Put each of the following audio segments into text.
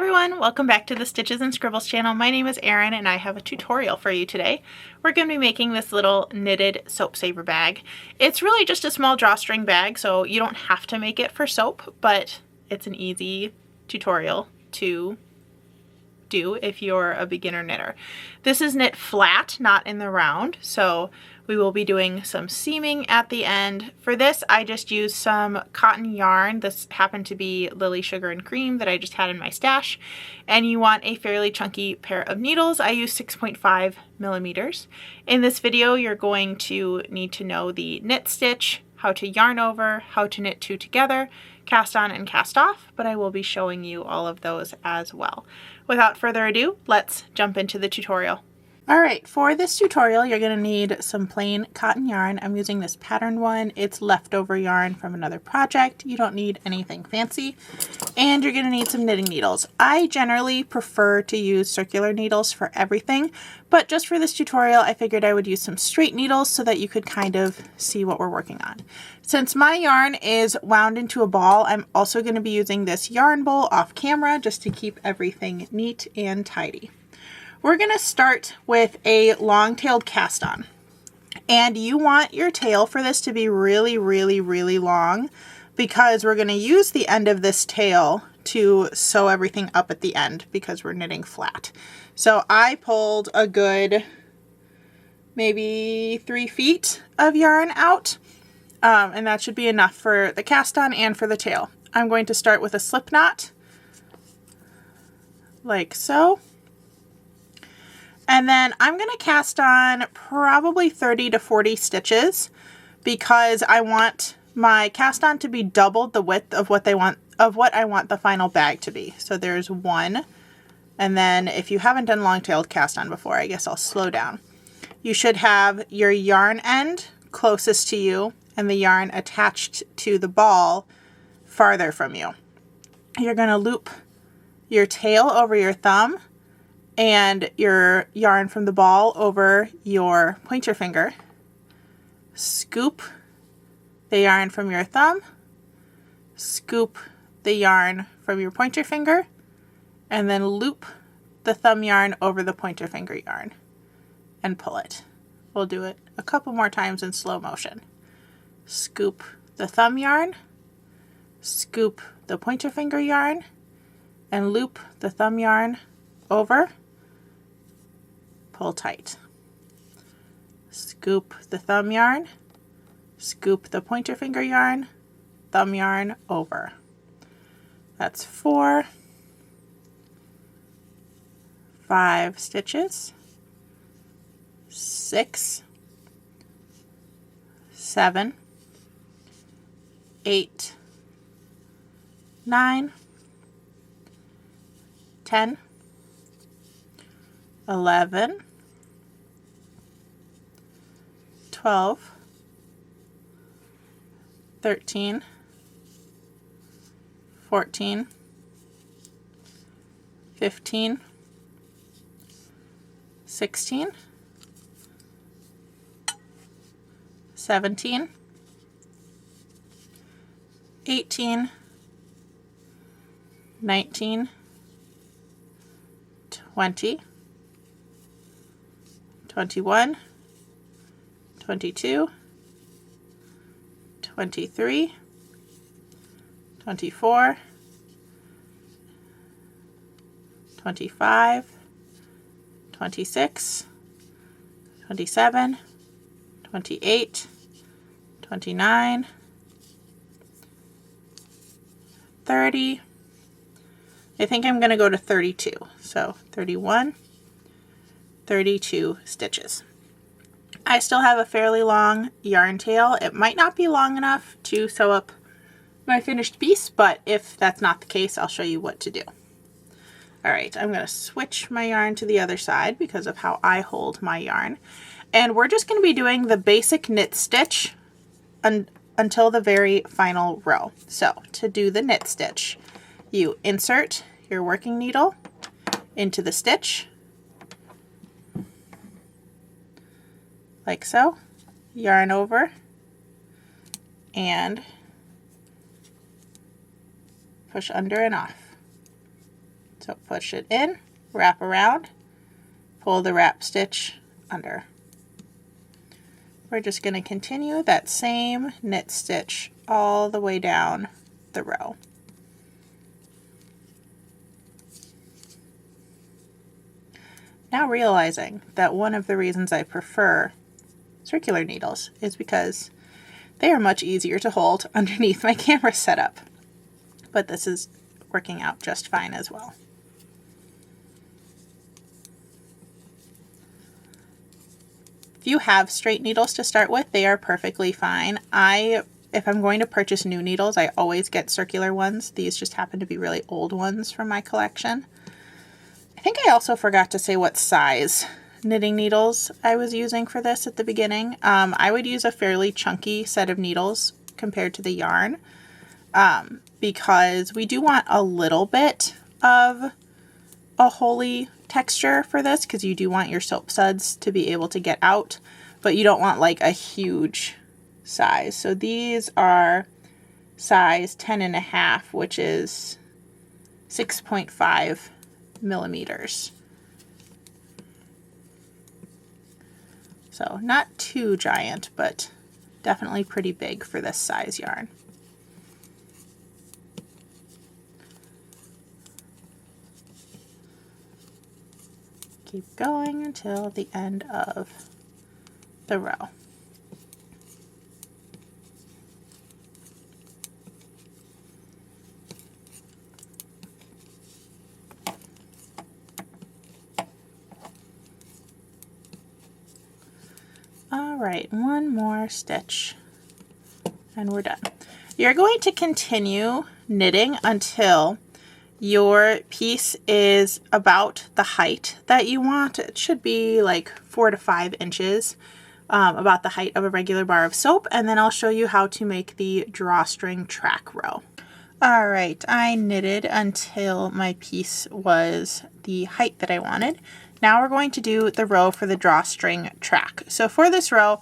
everyone, welcome back to the Stitches and Scribbles channel. My name is Erin and I have a tutorial for you today. We're going to be making this little knitted soap saver bag. It's really just a small drawstring bag, so you don't have to make it for soap, but it's an easy tutorial to do if you're a beginner knitter. This is knit flat, not in the round, so we will be doing some seaming at the end. For this, I just used some cotton yarn. This happened to be Lily Sugar and Cream that I just had in my stash. And you want a fairly chunky pair of needles. I used 6.5 millimeters. In this video, you're going to need to know the knit stitch, how to yarn over, how to knit two together, cast on and cast off, but I will be showing you all of those as well. Without further ado, let's jump into the tutorial. Alright, for this tutorial you're going to need some plain cotton yarn. I'm using this pattern one. It's leftover yarn from another project. You don't need anything fancy. And you're going to need some knitting needles. I generally prefer to use circular needles for everything, but just for this tutorial I figured I would use some straight needles so that you could kind of see what we're working on. Since my yarn is wound into a ball, I'm also going to be using this yarn bowl off camera just to keep everything neat and tidy. We're going to start with a long-tailed cast on, and you want your tail for this to be really, really, really long because we're going to use the end of this tail to sew everything up at the end because we're knitting flat. So I pulled a good maybe 3 feet of yarn out, and that should be enough for the cast on and for the tail. I'm going to start with a slip knot like so. And then I'm going to cast on probably 30 to 40 stitches because I want my cast on to be doubled the width of what I want the final bag to be. So there's one. And then if you haven't done long-tailed cast on before, I guess I'll slow down. You should have your yarn end closest to you and the yarn attached to the ball farther from you. You're going to loop your tail over your thumb and your yarn from the ball over your pointer finger. Scoop the yarn from your thumb, scoop the yarn from your pointer finger, and then loop the thumb yarn over the pointer finger yarn and pull it. We'll do it a couple more times in slow motion. Scoop the thumb yarn, scoop the pointer finger yarn, and loop the thumb yarn over. Pull tight. Scoop the thumb yarn, scoop the pointer finger yarn, thumb yarn over. That's 4, 5 stitches, 6, 7, 8, 9, 10, 11, 12, 13, 14, 15, 16, 17, 18, 19, 20, 21, 22, 23, 24, 25, 26, 27, 28, 29, 30. I think I'm going to go to 32. So 31, 32 stitches. I still have a fairly long yarn tail. It might not be long enough to sew up my finished piece, but if that's not the case, I'll show you what to do. Alright, I'm going to switch my yarn to the other side because of how I hold my yarn. And we're just going to be doing the basic knit stitch until the very final row. So to do the knit stitch, you insert your working needle into the stitch, like so, yarn over, and push under and off. So push it in, wrap around, pull the wrap stitch under. We're just going to continue that same knit stitch all the way down the row. Now realizing that one of the reasons I prefer circular needles is because they are much easier to hold underneath my camera setup. But this is working out just fine as well. If you have straight needles to start with, they are perfectly fine. If I'm going to purchase new needles, I always get circular ones. These just happen to be really old ones from my collection. I think I also forgot to say what size knitting needles I was using for this at the beginning. I would use a fairly chunky set of needles compared to the yarn because we do want a little bit of a holey texture for this, because you do want your soap suds to be able to get out, but you don't want like a huge size. So these are size 10.5, which is 6.5 millimeters. So not too giant, but definitely pretty big for this size yarn. Keep going until the end of the row. All right, one more stitch and we're done. You're going to continue knitting until your piece is about the height that you want. It should be like 4 to 5 inches, about the height of a regular bar of soap, and then I'll show you how to make the drawstring track row. All right, I knitted until my piece was the height that I wanted. Now we're going to do the row for the drawstring track. So for this row,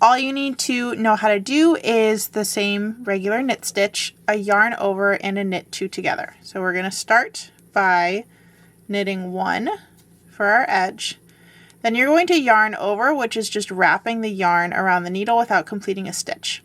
all you need to know how to do is the same regular knit stitch, a yarn over, and a knit 2 together. So we're going to start by knitting 1 for our edge. Then you're going to yarn over, which is just wrapping the yarn around the needle without completing a stitch.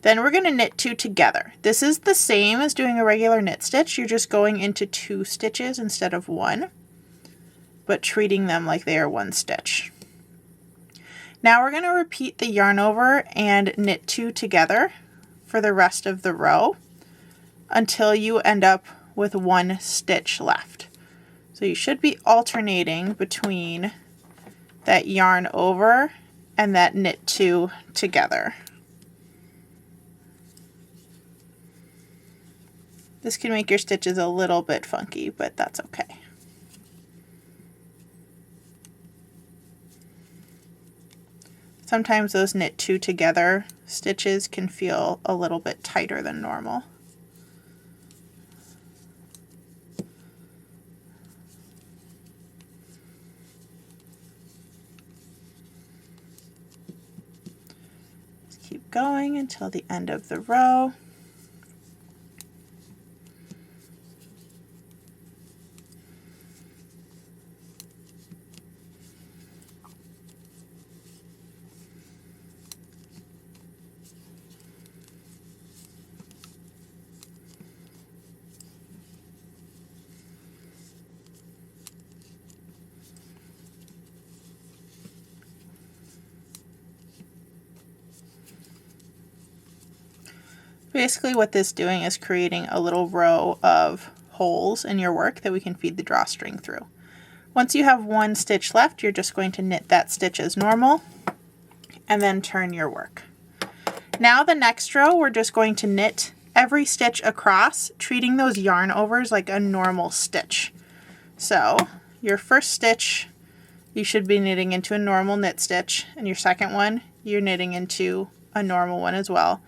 Then we're going to knit 2 together. This is the same as doing a regular knit stitch. You're just going into 2 stitches instead of 1, but treating them like they are 1 stitch. Now we're going to repeat the yarn over and knit 2 together for the rest of the row until you end up with 1 stitch left. So you should be alternating between that yarn over and that knit 2 together. This can make your stitches a little bit funky, but that's okay. Sometimes those knit 2 together stitches can feel a little bit tighter than normal. Just keep going until the end of the row. Basically what this is doing is creating a little row of holes in your work that we can feed the drawstring through. Once you have 1 stitch left, you're just going to knit that stitch as normal and then turn your work. Now the next row, we're just going to knit every stitch across, treating those yarn overs like a normal stitch. So your first stitch, you should be knitting into a normal knit stitch, and your second one, you're knitting into a normal one as well.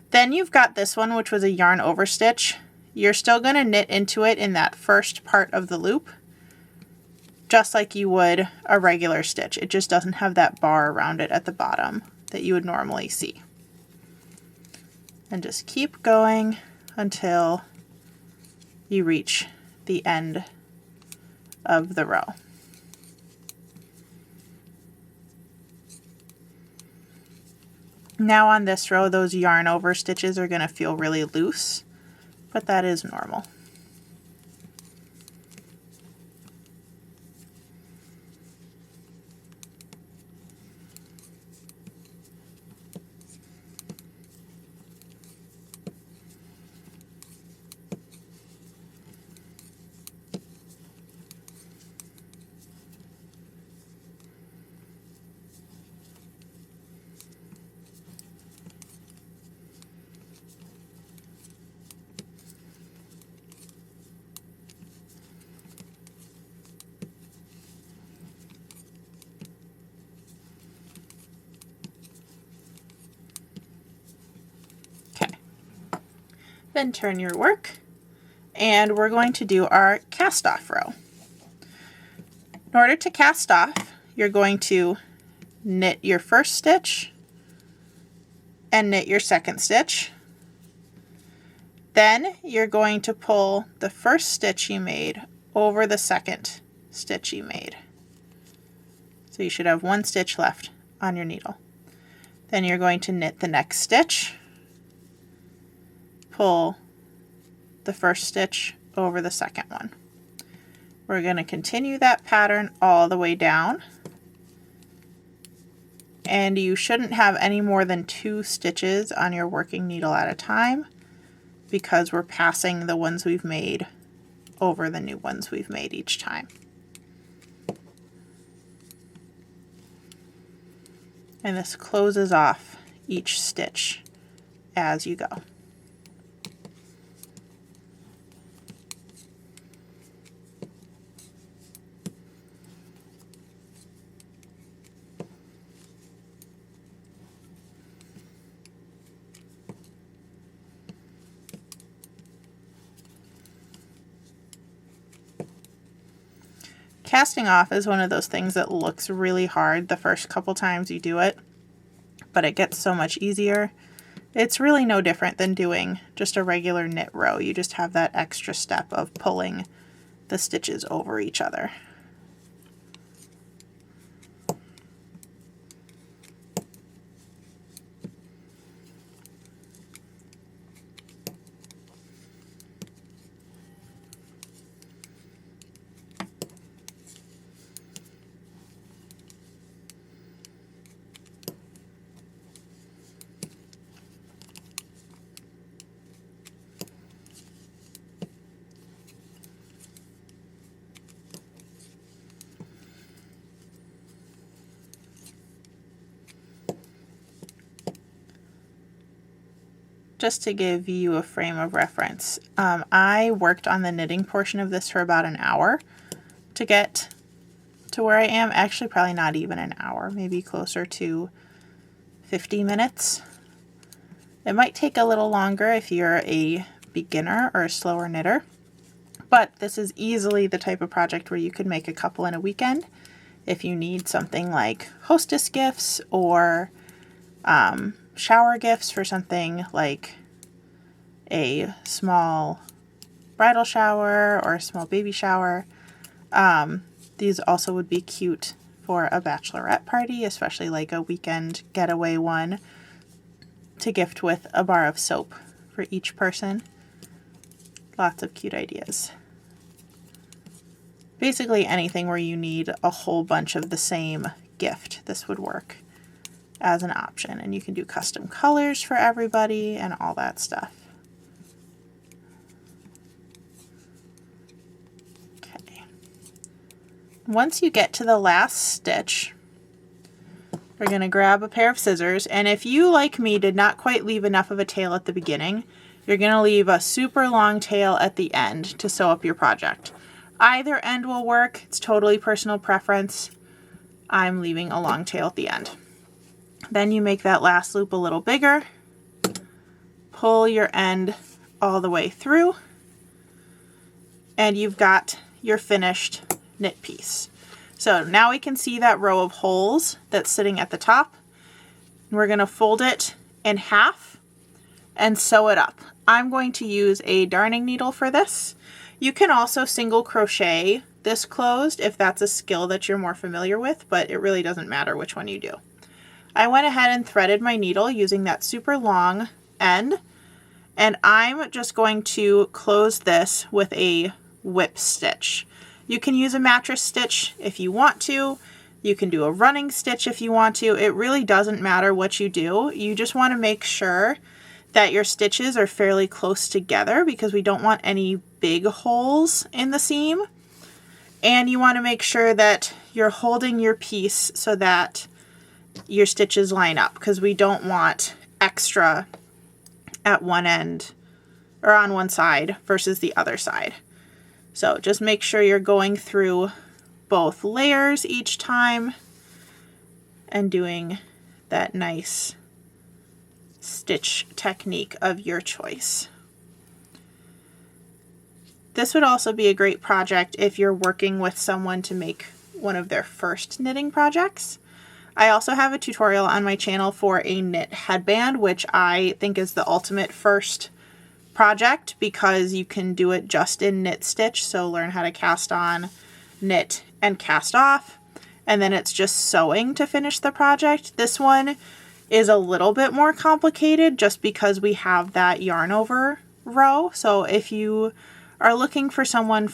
Then you've got this one, which was a yarn over stitch. You're still going to knit into it in that first part of the loop, just like you would a regular stitch. It just doesn't have that bar around it at the bottom that you would normally see. And just keep going until you reach the end of the row. Now on this row, those yarn over stitches are going to feel really loose, but that is normal. Then turn your work, and we're going to do our cast off row. In order to cast off, you're going to knit your first stitch and knit your second stitch. Then you're going to pull the first stitch you made over the second stitch you made. So you should have one stitch left on your needle. Then you're going to knit the next stitch, pull the first stitch over the second one. We're going to continue that pattern all the way down, and you shouldn't have any more than 2 stitches on your working needle at a time, because we're passing the ones we've made over the new ones we've made each time. And this closes off each stitch as you go. Casting off is one of those things that looks really hard the first couple times you do it, but it gets so much easier. It's really no different than doing just a regular knit row. You just have that extra step of pulling the stitches over each other. Just to give you a frame of reference, I worked on the knitting portion of this for about an hour to get to where I am. Actually, probably not even an hour, maybe closer to 50 minutes. It might take a little longer if you're a beginner or a slower knitter, but this is easily the type of project where you could make a couple in a weekend if you need something like hostess gifts or shower gifts for something like a small bridal shower or a small baby shower. These also would be cute for a bachelorette party, especially like a weekend getaway one to gift with a bar of soap for each person. Lots of cute ideas. Basically anything where you need a whole bunch of the same gift, this would work as an option, and you can do custom colors for everybody and all that stuff. Okay. Once you get to the last stitch, we're going to grab a pair of scissors, and if you, like me, did not quite leave enough of a tail at the beginning, you're going to leave a super long tail at the end to sew up your project. Either end will work. It's totally personal preference. I'm leaving a long tail at the end. Then you make that last loop a little bigger, pull your end all the way through, and you've got your finished knit piece. So now we can see that row of holes that's sitting at the top. We're going to fold it in half and sew it up. I'm going to use a darning needle for this. You can also single crochet this closed if that's a skill that you're more familiar with, but it really doesn't matter which one you do. I went ahead and threaded my needle using that super long end, and I'm just going to close this with a whip stitch. You can use a mattress stitch if you want to. You can do a running stitch if you want to. It really doesn't matter what you do. You just want to make sure that your stitches are fairly close together because we don't want any big holes in the seam. And you want to make sure that you're holding your piece so that your stitches line up, because we don't want extra at one end or on one side versus the other side. So just make sure you're going through both layers each time and doing that nice stitch technique of your choice. This would also be a great project if you're working with someone to make one of their first knitting projects. I also have a tutorial on my channel for a knit headband, which I think is the ultimate first project because you can do it just in knit stitch. So learn how to cast on, knit, and cast off, and then it's just sewing to finish the project. This one is a little bit more complicated just because we have that yarn over row. So if you are looking for something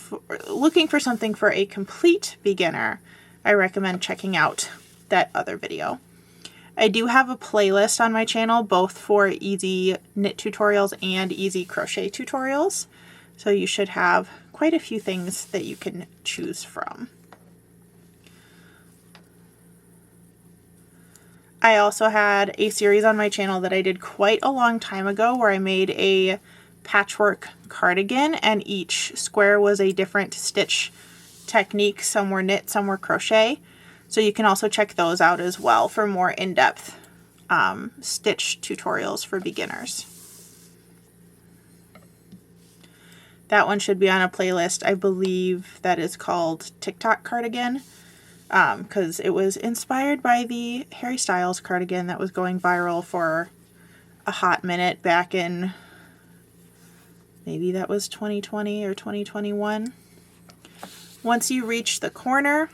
for a complete beginner, I recommend checking out that other video. I do have a playlist on my channel both for easy knit tutorials and easy crochet tutorials. So you should have quite a few things that you can choose from. I also had a series on my channel that I did quite a long time ago where I made a patchwork cardigan, and each square was a different stitch technique. Some were knit, some were crochet. So you can also check those out as well for more in-depth stitch tutorials for beginners. That one should be on a playlist. I believe that is called TikTok cardigan, because it was inspired by the Harry Styles cardigan that was going viral for a hot minute back in, maybe that was 2020 or 2021. Once you reach the corner,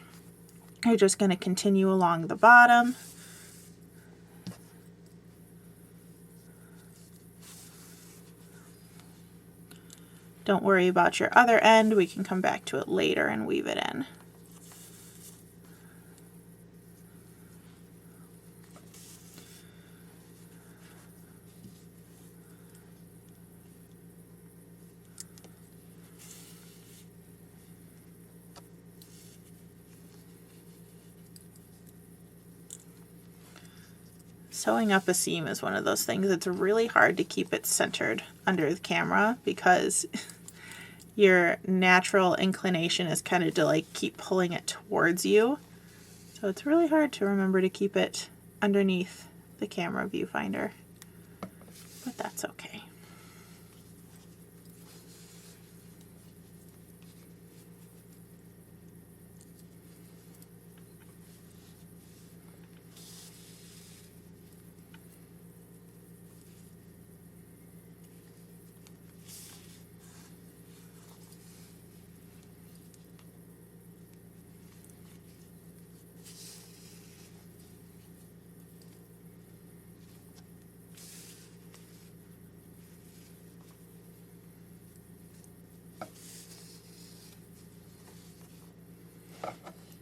you're just going to continue along the bottom. Don't worry about your other end. We can come back to it later and weave it in. Sewing up a seam is one of those things. It's really hard to keep it centered under the camera because your natural inclination is kind of to like keep pulling it towards you. So it's really hard to remember to keep it underneath the camera viewfinder, but that's okay.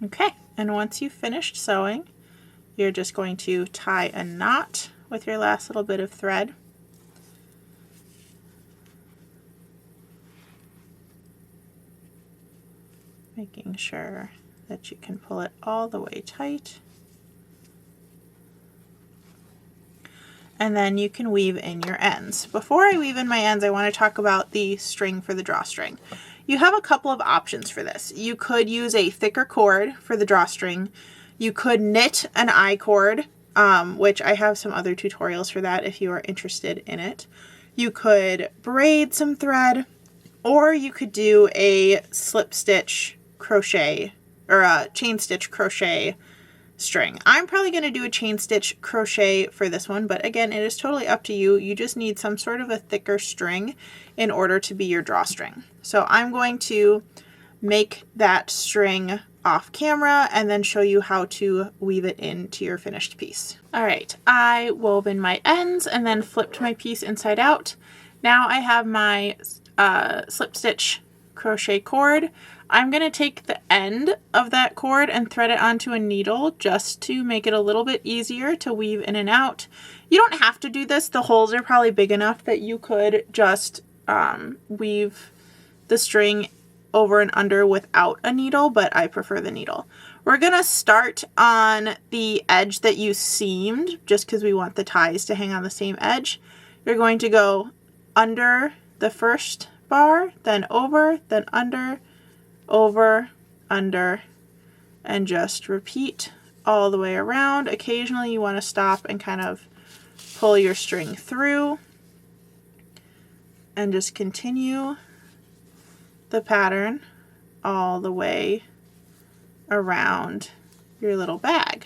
Okay, and once you've finished sewing, you're just going to tie a knot with your last little bit of thread. Making sure that you can pull it all the way tight. And then you can weave in your ends. Before I weave in my ends, I want to talk about the string for the drawstring. You have a couple of options for this. You could use a thicker cord for the drawstring. You could knit an I-cord, which I have some other tutorials for that if you are interested in it. You could braid some thread, or you could do a slip stitch crochet or a chain stitch crochet string. I'm probably going to do a chain stitch crochet for this one, but again, it is totally up to you. You just need some sort of a thicker string in order to be your drawstring. So I'm going to make that string off camera and then show you how to weave it into your finished piece. All right, I wove in my ends and then flipped my piece inside out. Now I have my slip stitch crochet cord. I'm going to take the end of that cord and thread it onto a needle just to make it a little bit easier to weave in and out. You don't have to do this. The holes are probably big enough that you could just weave the string over and under without a needle, but I prefer the needle. We're going to start on the edge that you seamed just because we want the ties to hang on the same edge. You're going to go under the first bar, then over, then under, over, under, and just repeat all the way around. Occasionally you want to stop and kind of pull your string through and just continue the pattern all the way around your little bag.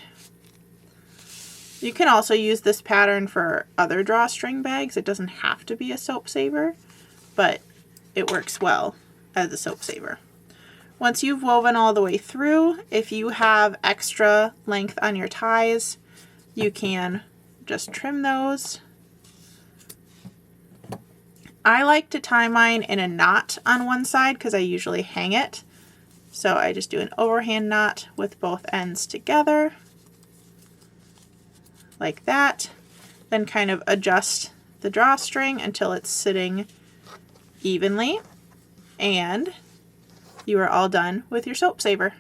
You can also use this pattern for other drawstring bags. It doesn't have to be a soap saver, but it works well as a soap saver. Once you've woven all the way through, if you have extra length on your ties, you can just trim those. I like to tie mine in a knot on one side because I usually hang it. So I just do an overhand knot with both ends together, like that. Then kind of adjust the drawstring until it's sitting evenly, and you are all done with your soap saver.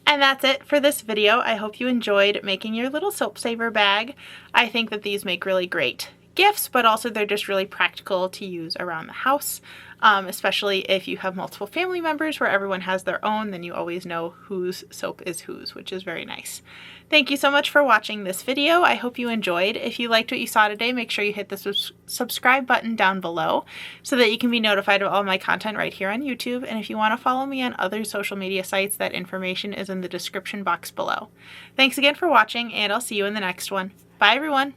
And that's it for this video. I hope you enjoyed making your little soap saver bag. I think that these make really great gifts, but also they're just really practical to use around the house, especially if you have multiple family members where everyone has their own, then you always know whose soap is whose, which is very nice. Thank you so much for watching this video. I hope you enjoyed. If you liked what you saw today, make sure you hit the subscribe button down below so that you can be notified of all my content right here on YouTube. And if you want to follow me on other social media sites, that information is in the description box below. Thanks again for watching, and I'll see you in the next one. Bye everyone!